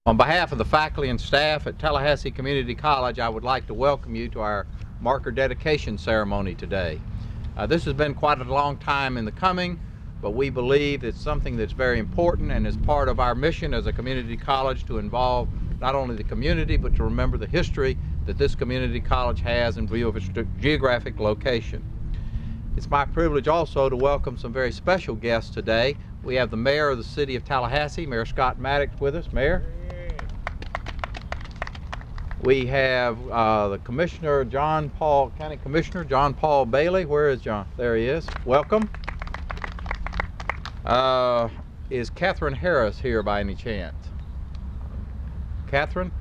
On behalf of the faculty and staff at Tallahassee Community College, I would like to welcome you to our marker dedication ceremony today. This has been quite a long time in the coming, but we believe it's something that's very important and is part of our mission as a community college to involve not only the community, but to remember the history that this community college has in view of its geographic location. It's my privilege also to welcome some very special guests today. We have the mayor of the city of Tallahassee, Mayor Scott Maddox, with us. Mayor. We have the Commissioner County Commissioner John Paul Bailey. Where is John? There he is. Welcome. Is Catherine Harris here by any chance? Catherine?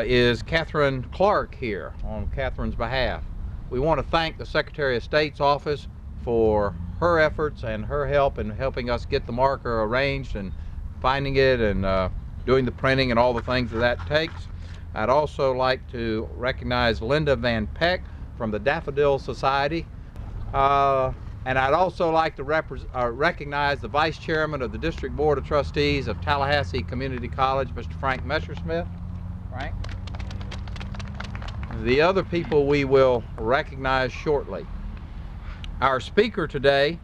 Is Catherine Clark here on Catherine's behalf? We want to thank the Secretary of State's office for her efforts and her help in helping us get the marker arranged and finding it and doing the printing and all the things that takes. I'd also like to recognize Linda Van Peck from the Daffodil Society. And I'd also like to recognize the Vice Chairman of the District Board of Trustees of Tallahassee Community College, Mr. Frank Messersmith. Frank? The other people we will recognize shortly. Our speaker today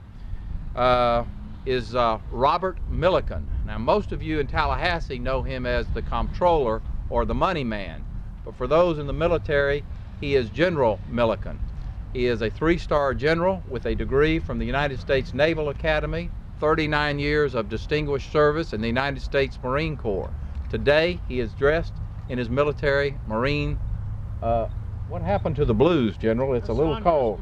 is Robert Milligan. Now, most of you in Tallahassee know him as the Comptroller or the Money Man, but for those in the military, he is General Milligan. He is a 3-star general with a degree from the United States Naval Academy, 39 years of distinguished service in the United States Marine Corps. Today, he is dressed in his military Marine. What happened to the blues, General? It's a little cold.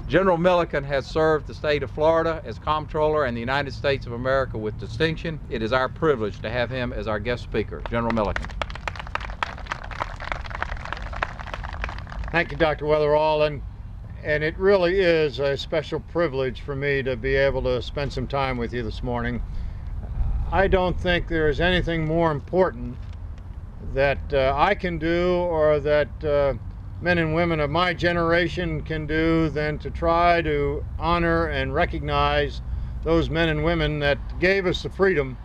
General Milligan has served the state of Florida as Comptroller and the United States of America with distinction. It is our privilege to have him as our guest speaker. General Milligan. Thank you, Dr. Weatherall, and it really is a special privilege for me to be able to spend some time with you this morning. I don't think there is anything more important that I can do or that men and women of my generation can do than to try to honor and recognize those men and women that gave us the freedom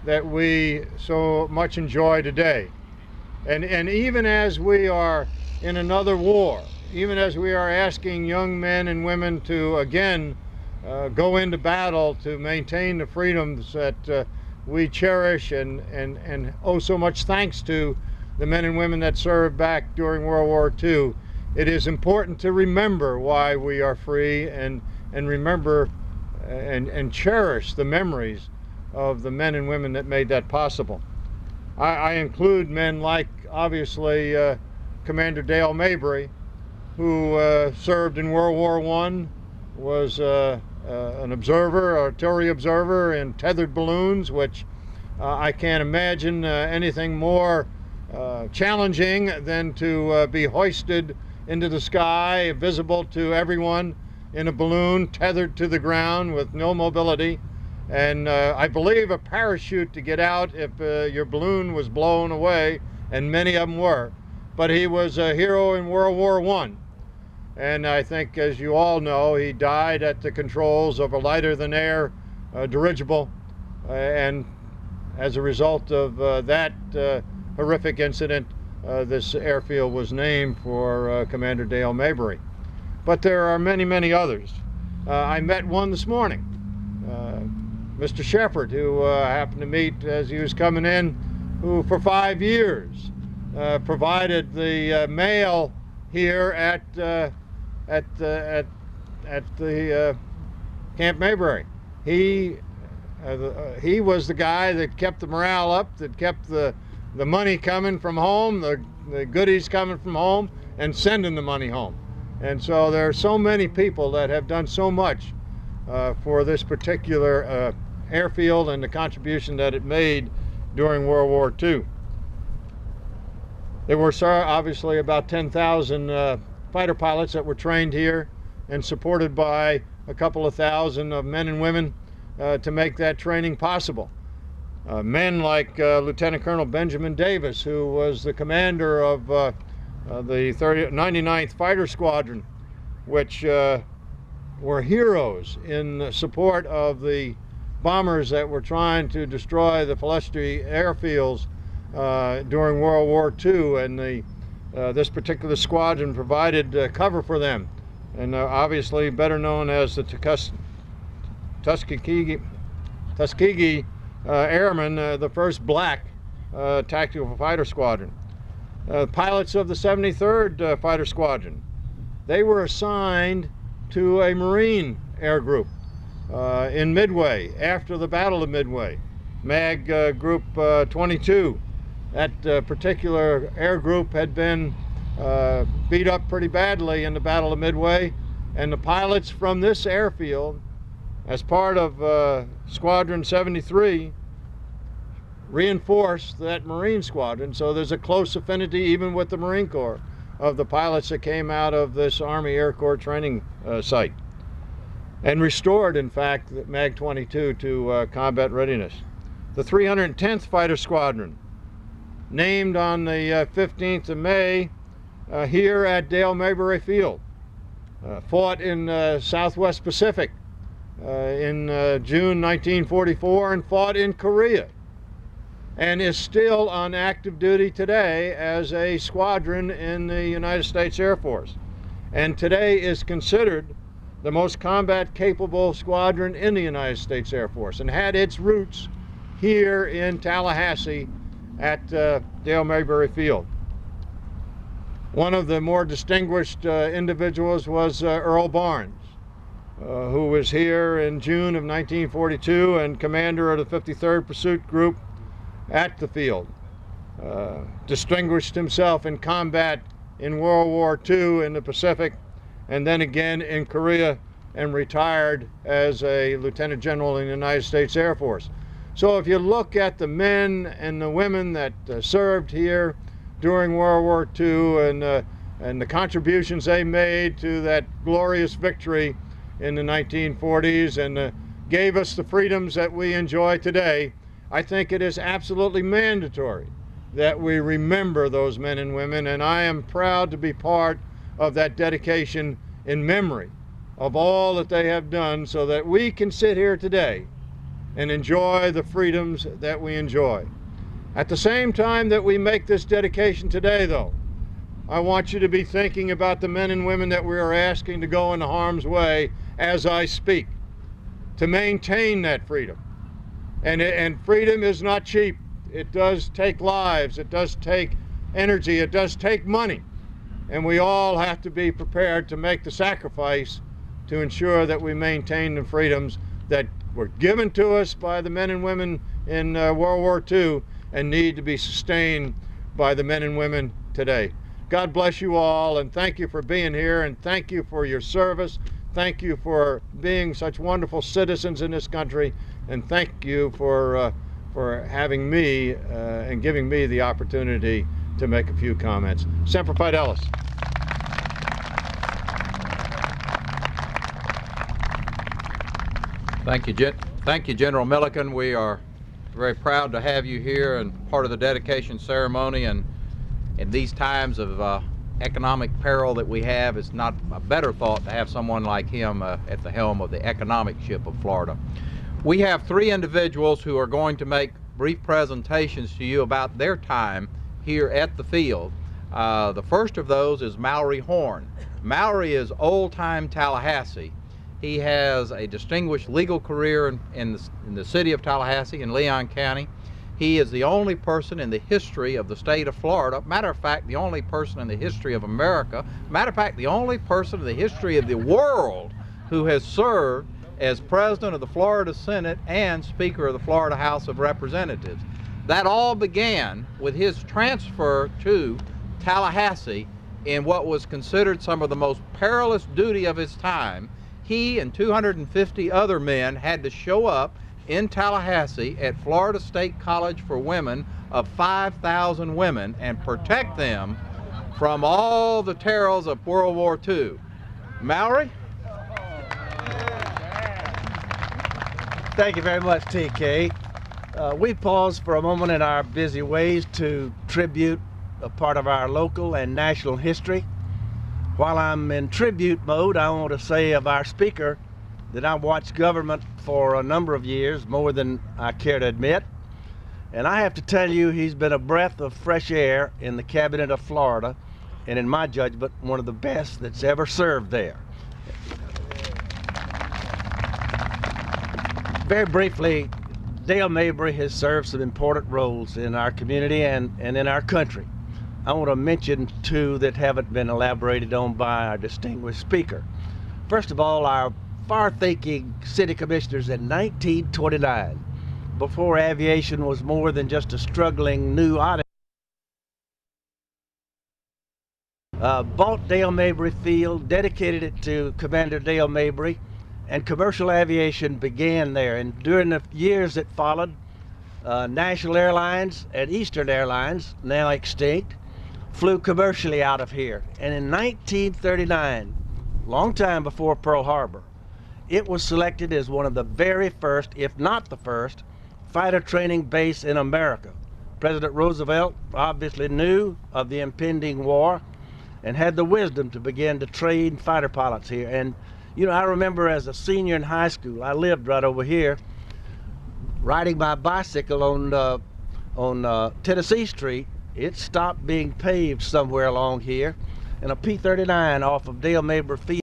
that we so much enjoy today. And even as we are in another war, even as we are asking young men and women to again go into battle to maintain the freedoms that we cherish and owe so much thanks to the men and women that served back during World War II, it is important to remember why we are free and remember and cherish the memories of the men and women that made that possible. I include men like, obviously, Commander Dale Mabry, who served in World War I, was an observer, artillery observer in tethered balloons, which I can't imagine anything more challenging than to be hoisted into the sky, visible to everyone in a balloon tethered to the ground with no mobility. And I believe a parachute to get out if your balloon was blown away, and many of them were. But he was a hero in World War I. And I think, as you all know, he died at the controls of a lighter-than-air dirigible. And as a result of that horrific incident, this airfield was named for Commander Dale Mabry. But there are many, many others. I met one this morning, Mr. Shepard, who I happened to meet as he was coming in, who for 5 years provided the mail here at the Camp Mabry. He was the guy that kept the morale up, that kept the money coming from home, the goodies coming from home, and sending the money home. And so there are so many people that have done so much for this particular airfield and the contribution that it made during World War II. There were obviously about 10,000 fighter pilots that were trained here and supported by a couple of thousand of men and women to make that training possible. Men like Lieutenant Colonel Benjamin Davis, who was the commander of the 99th Fighter Squadron, which were heroes in support of the bombers that were trying to destroy the Palestine airfields during World War II, and this particular squadron provided cover for them, and obviously better known as the Tuskegee Airmen, the first black tactical fighter squadron. Pilots of the 73rd Fighter Squadron, they were assigned to a Marine air group in Midway, after the Battle of Midway, MAG Group 22. That particular air group had been beat up pretty badly in the Battle of Midway, and the pilots from this airfield, as part of Squadron 73, reinforced that Marine squadron. So there's a close affinity, even with the Marine Corps, of the pilots that came out of this Army Air Corps training site, and restored, in fact, MAG 22 to combat readiness. The 310th Fighter Squadron, named on the 15th of May here at Mabry Air Field, fought in Southwest Pacific in June 1944, and fought in Korea, and is still on active duty today as a squadron in the United States Air Force, and today is considered the most combat capable squadron in the United States Air Force, and had its roots here in Tallahassee at Mabry Air Field. One of the more distinguished individuals was Earl Barnes, who was here in June of 1942 and commander of the 53rd Pursuit Group at the field. Distinguished himself in combat in World War II in the Pacific, and then again in Korea, and retired as a lieutenant general in the United States Air Force. So if you look at the men and the women that served here during World War II, and the contributions they made to that glorious victory in the 1940s, and gave us the freedoms that we enjoy today, I think it is absolutely mandatory that we remember those men and women, and I am proud to be part of that dedication in memory of all that they have done, so that we can sit here today and enjoy the freedoms that we enjoy. At the same time that we make this dedication today, though, I want you to be thinking about the men and women that we are asking to go into harm's way as I speak, to maintain that freedom. And freedom is not cheap. It does take lives, it does take energy, it does take money. And we all have to be prepared to make the sacrifice to ensure that we maintain the freedoms that were given to us by the men and women in World War II, and need to be sustained by the men and women today. God bless you all, and thank you for being here, and thank you for your service. Thank you for being such wonderful citizens in this country, and thank you for having me and giving me the opportunity to make a few comments. Semper Fidelis. Thank you, General Milligan. We are very proud to have you here and part of the dedication ceremony. And in these times of economic peril that we have, it's not a better thought to have someone like him at the helm of the economic ship of Florida. We have three individuals who are going to make brief presentations to you about their time here at the field. The first of those is Mallory Horne. Mallory is old-time Tallahassee. He has a distinguished legal career in the city of Tallahassee in Leon County. He is the only person in the history of the state of Florida, matter of fact, the only person in the history of America, matter of fact, the only person in the history of the world who has served as President of the Florida Senate and Speaker of the Florida House of Representatives. That all began with his transfer to Tallahassee in what was considered some of the most perilous duty of his time. He and 250 other men had to show up in Tallahassee at Florida State College for Women of 5,000 women and protect them from all the terrors of World War II. Mallory? Thank you very much, TK. We pause for a moment in our busy ways to tribute a part of our local and national history. While I'm in tribute mode, I want to say of our speaker that I've watched government for a number of years, more than I care to admit. And I have to tell you, he's been a breath of fresh air in the cabinet of Florida, and in my judgment, one of the best that's ever served there. Very briefly, Dale Mabry has served some important roles in our community and in our country. I want to mention two that haven't been elaborated on by our distinguished speaker. First of all, our far-thinking city commissioners in 1929, before aviation was more than just a struggling new oddity, bought Dale Mabry Field, dedicated it to Commander Dale Mabry, and commercial aviation began there. And during the years that followed, National Airlines and Eastern Airlines, now extinct, flew commercially out of here. And in 1939, long time before Pearl Harbor, it was selected as one of the very first, if not the first, fighter training base in America. President Roosevelt obviously knew of the impending war and had the wisdom to begin to train fighter pilots here. And you know, I remember as a senior in high school, I lived right over here, riding my bicycle on Tennessee Street. It stopped being paved somewhere along here, and a P-39 off of Dale Mabry Field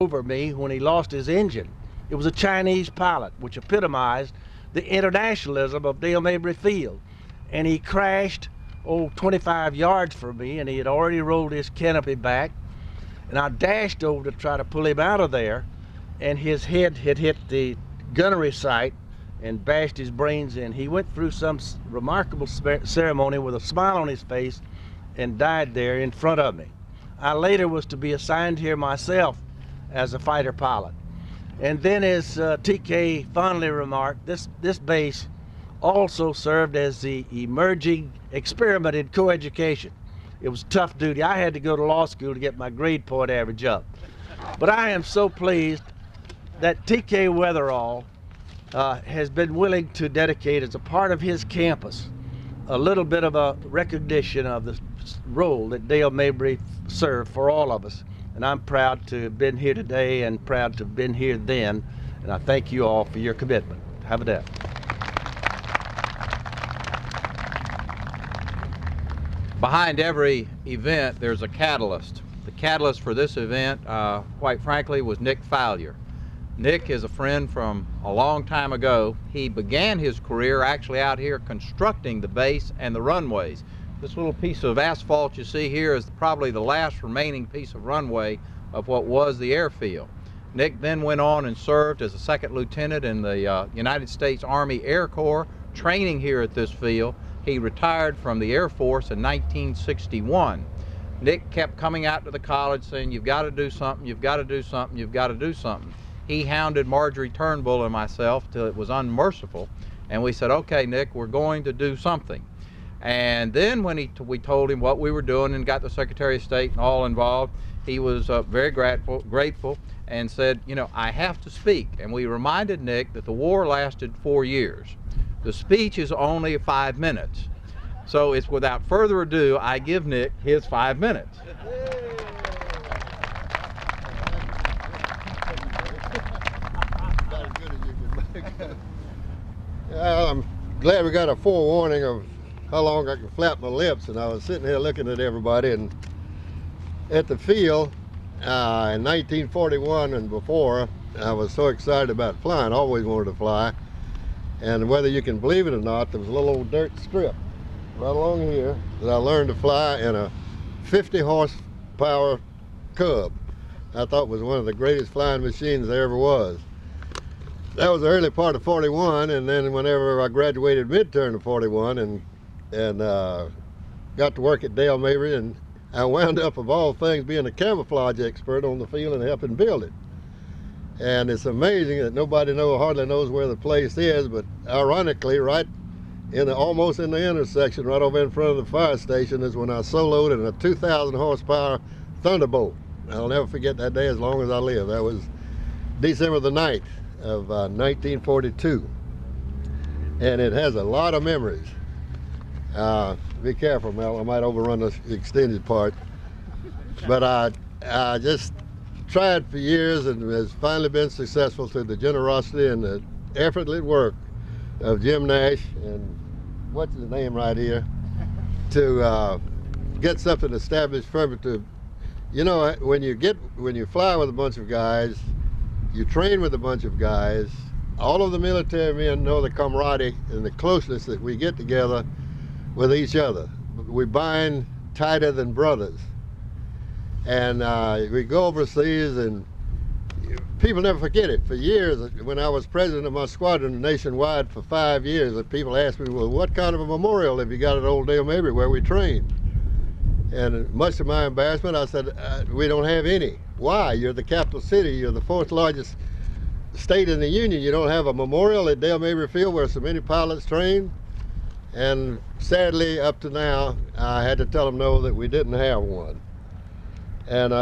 over me when he lost his engine. It was a Chinese pilot, which epitomized the internationalism of Dale Mabry Field. And he crashed, 25 yards from me, and he had already rolled his canopy back. And I dashed over to try to pull him out of there, and his head had hit the gunnery sight and bashed his brains in. He went through some remarkable ceremony with a smile on his face and died there in front of me. I later was to be assigned here myself as a fighter pilot. And then, as TK fondly remarked, this base also served as the emerging experiment in coeducation. It was tough duty. I had to go to law school to get my grade point average up. But I am so pleased that TK Weatherall has been willing to dedicate, as a part of his campus, a little bit of a recognition of the role that Dale Mabry served for all of us. And I'm proud to have been here today and proud to have been here then. And I thank you all for your commitment. Have a day. Behind every event, there's a catalyst. The catalyst for this event, quite frankly, was Nick Fallier. Nick is a friend from a long time ago. He began his career actually out here constructing the base and the runways. This little piece of asphalt you see here is probably the last remaining piece of runway of what was the airfield. Nick then went on and served as a second lieutenant in the United States Army Air Corps, training here at this field. He retired from the Air Force in 1961. Nick kept coming out to the college saying, you've got to do something, you've got to do something, you've got to do something. He hounded Marjorie Turnbull and myself till it was unmerciful, and we said, okay, Nick, we're going to do something. And then when we told him what we were doing and got the Secretary of State and all involved, he was very grateful and said, you know, I have to speak. And we reminded Nick that the war lasted 4 years. The speech is only 5 minutes. So it's without further ado, I give Nick his 5 minutes. I'm glad we got a forewarning of how long I can flap my lips, and I was sitting here looking at everybody, and at the field in 1941 and before, I was so excited about flying, always wanted to fly. And whether you can believe it or not, there was a little old dirt strip right along here that I learned to fly in a 50 horsepower Cub. I thought was one of the greatest flying machines there ever was. That was the early part of 41, and then whenever I graduated midterm of 41 and got to work at Dale Mabry, and I wound up, of all things, being a camouflage expert on the field and helping build it. And it's amazing that nobody hardly knows where the place is, but ironically, right almost in the intersection, right over in front of the fire station, is when I soloed in a 2,000 horsepower Thunderbolt. I'll never forget that day as long as I live. That was December the 9th of 1942. And it has a lot of memories. Be careful, Mel, I might overrun the extended part. But I just tried for years and has finally been successful through the generosity and the effortless work of Jim Nash and what's his name right here to get something established from it. To, you know, when you fly with a bunch of guys, you train with a bunch of guys. All of the military men know the camaraderie and the closeness that we get together with each other. We bind tighter than brothers. And we go overseas, and people never forget it. For years, when I was president of my squadron nationwide for 5 years, people asked me, well, what kind of a memorial have you got at Old Dale Mabry where we trained? And much to my embarrassment, I said, we don't have any. Why? You're the capital city. You're the fourth largest state in the Union. You don't have a memorial at Dale Mabry Field where so many pilots train? And sadly, up to now, I had to tell them no, that we didn't have one. And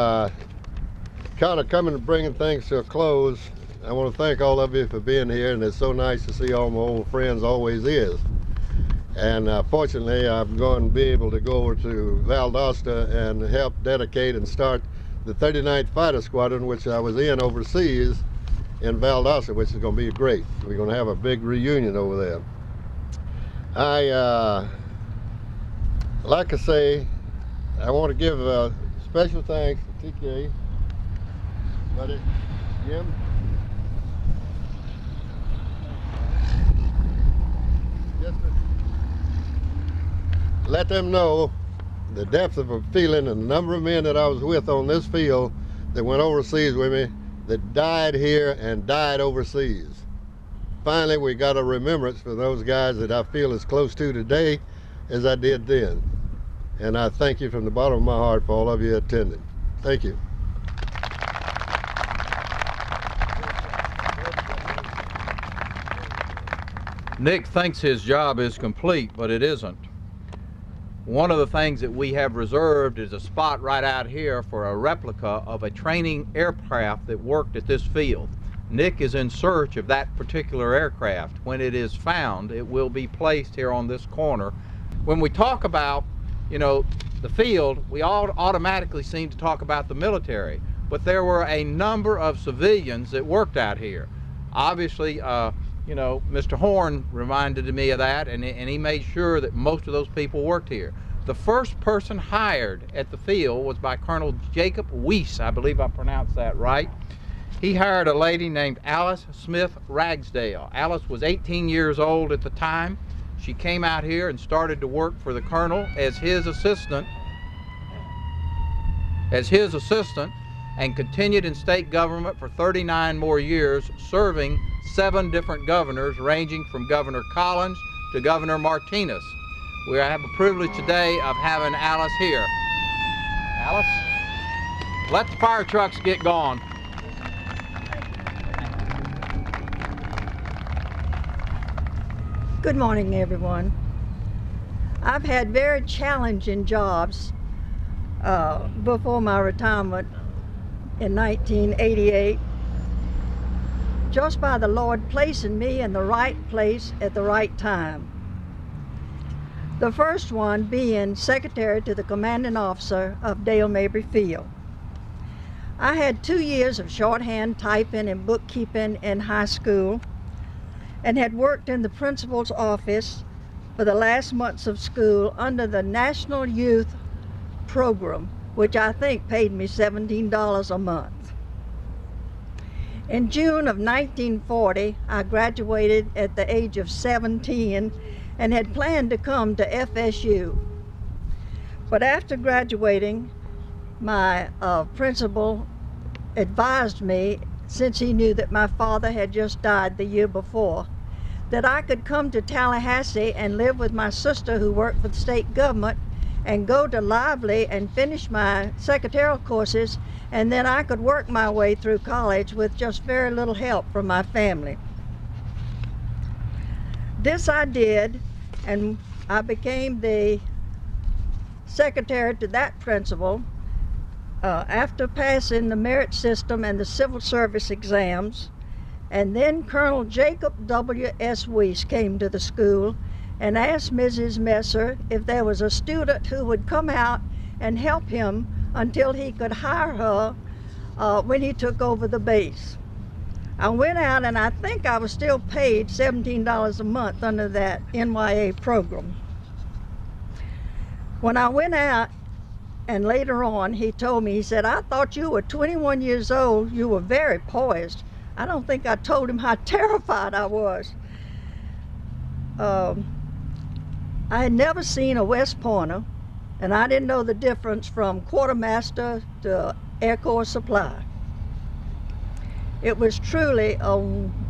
kind of coming and bringing things to a close, I want to thank all of you for being here, and it's so nice to see all my old friends, always is. And fortunately, I'm going to be able to go over to Valdosta and help dedicate and start the 39th Fighter Squadron, which I was in overseas in Valdosta, which is going to be great. We're going to have a big reunion over there. Like I say, I want to give special thanks to TK, buddy, Jim. Just to let them know the depth of a feeling and the number of men that I was with on this field that went overseas with me, that died here and died overseas. Finally, we got a remembrance for those guys that I feel as close to today as I did then. And I thank you from the bottom of my heart for all of you attending. Thank you. Nick thinks his job is complete, but it isn't. One of the things that we have reserved is a spot right out here for a replica of a training aircraft that worked at this field. Nick is in search of that particular aircraft. When it is found, it will be placed here on this corner. When we talk about, you know, the field, we all automatically seem to talk about the military, but there were a number of civilians that worked out here. Obviously, you know, Mr. Horne reminded me of that, and he made sure that most of those people worked here. The first person hired at the field was by Colonel Jacob Weiss, I believe I pronounced that right. He hired a lady named Alice Smith Ragsdale. Alice was 18 years old at the time. She came out here and started to work for the colonel as his assistant, and continued in state government for 39 more years, serving 7 different governors, ranging from Governor Collins to Governor Martinez. We have a privilege today of having Alice here. Alice, let the fire trucks get going. Good morning, everyone. I've had very challenging jobs before my retirement in 1988, just by the Lord placing me in the right place at the right time. The first one being secretary to the commanding officer of Dale Mabry Field. I had 2 years of shorthand typing and bookkeeping in high school, and had worked in the principal's office for the last months of school under the National Youth Program, which I think paid me $17 a month. In June of 1940, I graduated at the age of 17 and had planned to come to FSU. But after graduating, my principal advised me, since he knew that my father had just died the year before, that I could come to Tallahassee and live with my sister who worked for the state government and go to Lively and finish my secretarial courses, and then I could work my way through college with just very little help from my family. This I did, and I became the secretary to that principal after passing the merit system and the civil service exams. And then Colonel Jacob W.S. Weiss came to the school and asked Mrs. Messer if there was a student who would come out and help him until he could hire her when he took over the base. I went out, and I think I was still paid $17 a month under that NYA program. When I went out, and later on, he told me, he said, "I thought you were 21 years old. You were very poised." I don't think I told him how terrified I was. I had never seen a West Pointer, and I didn't know the difference from quartermaster to Air Corps Supply. It was truly a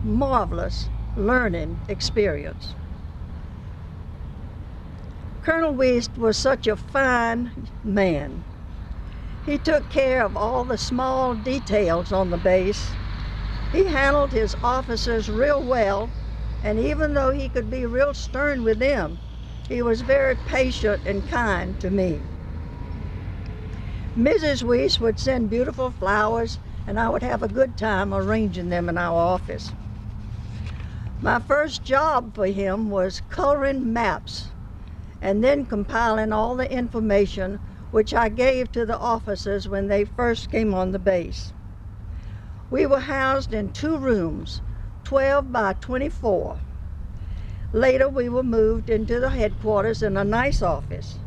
marvelous learning experience. Colonel Wiest was such a fine man. He took care of all the small details on the base. He handled his officers real well, and even though he could be real stern with them, he was very patient and kind to me. Mrs. Wiest would send beautiful flowers, and I would have a good time arranging them in our office. My first job for him was coloring maps and then compiling all the information which I gave to the officers when they first came on the base. We were housed in 2 rooms, 12 by 24. Later we were moved into the headquarters in a nice office.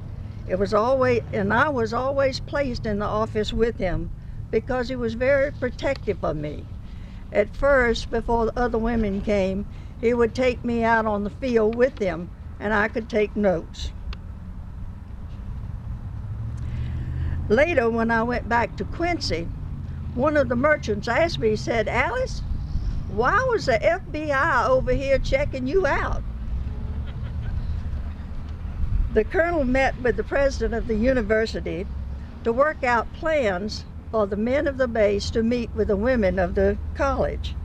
I was always placed in the office with him because he was very protective of me. At first, before the other women came, he would take me out on the field with him, and I could take notes. Later, when I went back to Quincy, one of the merchants asked me, he said, "Alice, why was the FBI over here checking you out?" The colonel met with the president of the university to work out plans for the men of the base to meet with the women of the college.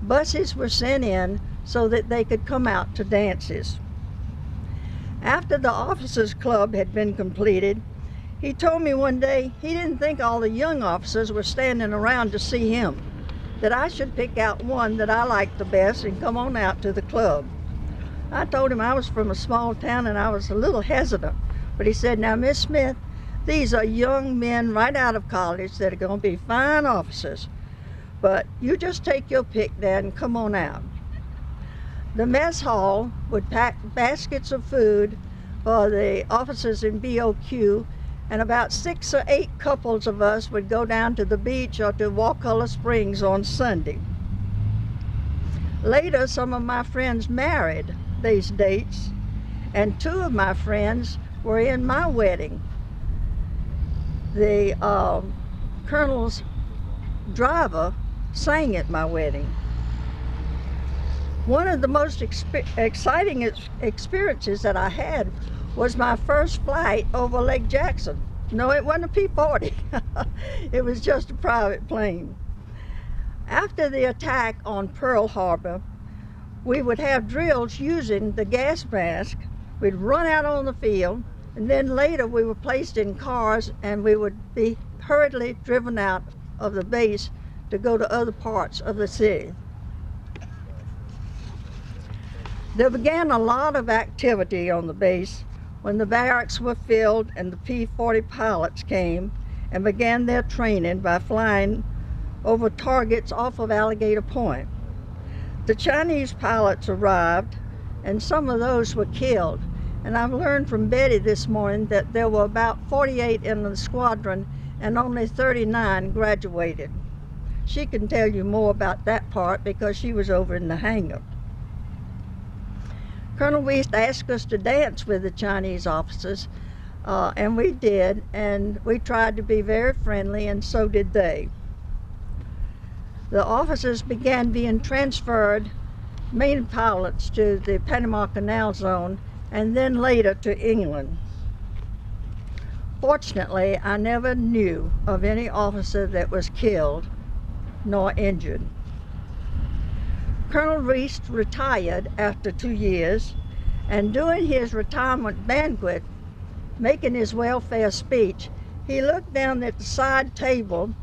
Buses were sent in so that they could come out to dances. After the officers' club had been completed, he told me one day he didn't think all the young officers were standing around to see him, that I should pick out one that I liked the best and come on out to the club. I told him I was from a small town and I was a little hesitant, but he said, "Now, Miss Smith, these are young men right out of college that are going to be fine officers, but you just take your pick there and come on out." The mess hall would pack baskets of food for the officers in BOQ, and about 6 or 8 couples of us would go down to the beach or to Wakulla Springs on Sunday. Later, some of my friends married these dates, and 2 of my friends were in my wedding. The colonel's driver sang at my wedding. One of the most exciting experiences that I had was my first flight over Lake Jackson. No, it wasn't a P-40. It was just a private plane. After the attack on Pearl Harbor, we would have drills using the gas mask. We'd run out on the field, and then later we were placed in cars and we would be hurriedly driven out of the base to go to other parts of the city. There began a lot of activity on the base when the barracks were filled and the P-40 pilots came and began their training by flying over targets off of Alligator Point. The Chinese pilots arrived, and some of those were killed. And I've learned from Betty this morning that there were about 48 in the squadron and only 39 graduated. She can tell you more about that part because she was over in the hangar. Colonel Wiest asked us to dance with the Chinese officers, and we did, and we tried to be very friendly, and so did they. The officers began being transferred, main pilots, to the Panama Canal Zone, and then later to England. Fortunately, I never knew of any officer that was killed nor injured. Colonel Wiest retired after 2 years, and during his retirement banquet, making his welfare speech, he looked down at the side table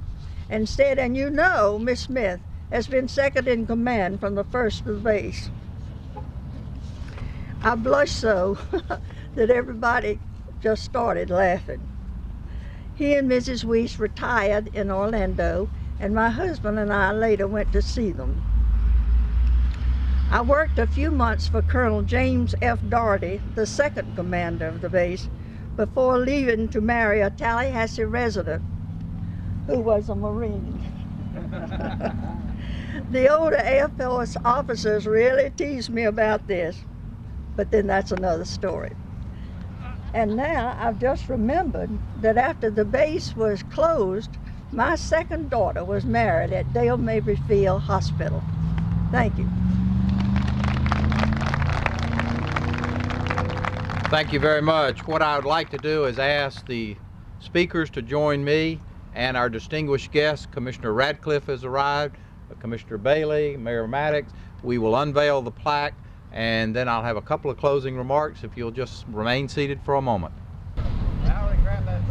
and said, "And you know, Miss Smith has been second in command from the first of the base." I blushed so that everybody just started laughing. He and Mrs. Wiest retired in Orlando, and my husband and I later went to see them. I worked a few months for Colonel James F. Doherty, the second commander of the base, before leaving to marry a Tallahassee resident who was a Marine. The older Air Force officers really teased me about this, but then that's another story. And now I've just remembered that after the base was closed, my second daughter was married at Dale Mabry Field Hospital. Thank you. Thank you very much. What I would like to do is ask the speakers to join me and our distinguished guests. Commissioner Radcliffe has arrived, Commissioner Bailey, Mayor Maddox. We will unveil the plaque, and then I'll have a couple of closing remarks if you'll just remain seated for a moment. Mallory, grab that